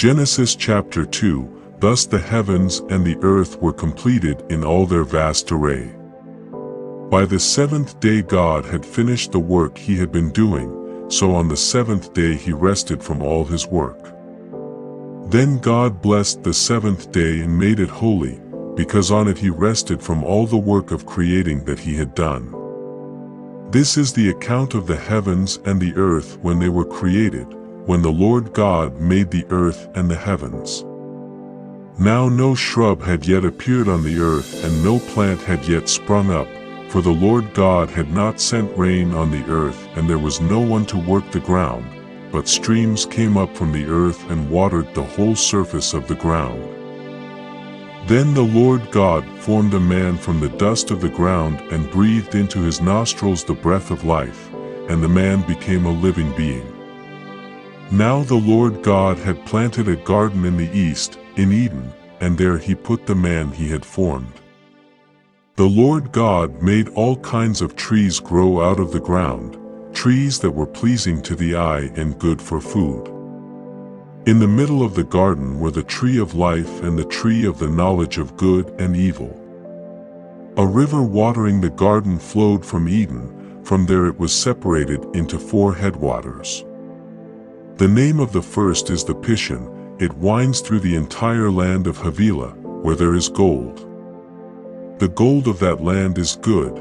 Genesis chapter 2, Thus the heavens and the earth were completed in all their vast array. By the seventh day God had finished the work he had been doing, so on the seventh day he rested from all his work. Then God blessed the seventh day and made it holy, because on it he rested from all the work of creating that he had done. This is the account of the heavens and the earth when they were created, when the Lord God made the earth and the heavens. Now no shrub had yet appeared on the earth, and no plant had yet sprung up, for the Lord God had not sent rain on the earth, and there was no one to work the ground, but streams came up from the earth and watered the whole surface of the ground. Then the Lord God formed a man from the dust of the ground and breathed into his nostrils the breath of life, and the man became a living being. Now the Lord God had planted a garden in the east, in Eden, and there he put the man he had formed. The Lord God made all kinds of trees grow out of the ground, trees that were pleasing to the eye and good for food. In the middle of the garden were the tree of life and the tree of the knowledge of good and evil. A river watering the garden flowed from Eden. From there it was separated into 4 headwaters. The name of the first is the Pishon. It winds through the entire land of Havilah, where there is gold. The gold of that land is good.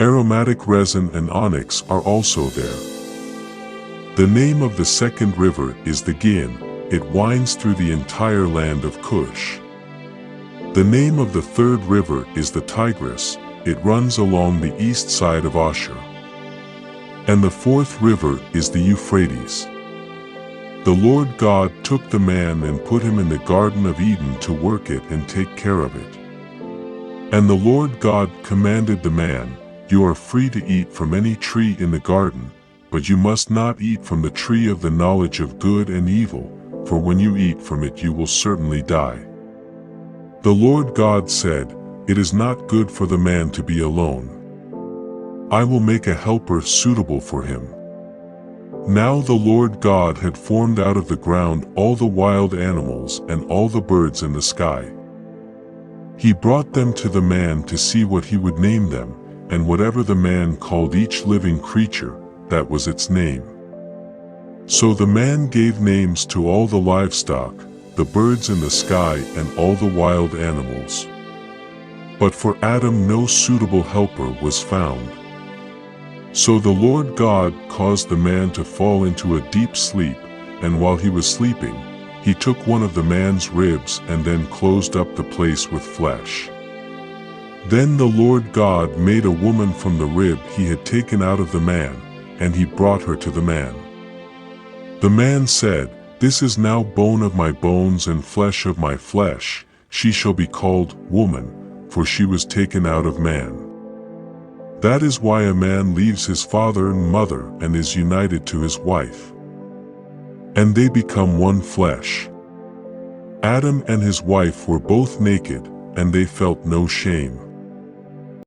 Aromatic resin and onyx are also there. The name of the second river is the Gin. It winds through the entire land of Cush. The name of the third river is the Tigris. It runs along the east side of Ashur. And the fourth river is the Euphrates. The Lord God took the man and put him in the Garden of Eden to work it and take care of it. And the Lord God commanded the man, "You are free to eat from any tree in the garden, but you must not eat from the tree of the knowledge of good and evil, for when you eat from it you will certainly die." The Lord God said, "It is not good for the man to be alone. I will make a helper suitable for him." Now the Lord God had formed out of the ground all the wild animals and all the birds in the sky. He brought them to the man to see what he would name them, and whatever the man called each living creature, that was its name. So the man gave names to all the livestock, the birds in the sky, and all the wild animals. But for Adam no suitable helper was found. So the Lord God caused the man to fall into a deep sleep, and while he was sleeping, he took one of the man's ribs and then closed up the place with flesh. Then the Lord God made a woman from the rib he had taken out of the man, and he brought her to the man. The man said, "This is now bone of my bones and flesh of my flesh. She shall be called woman, for she was taken out of man." That is why a man leaves his father and mother and is united to his wife, and they become one flesh. Adam and his wife were both naked, and they felt no shame.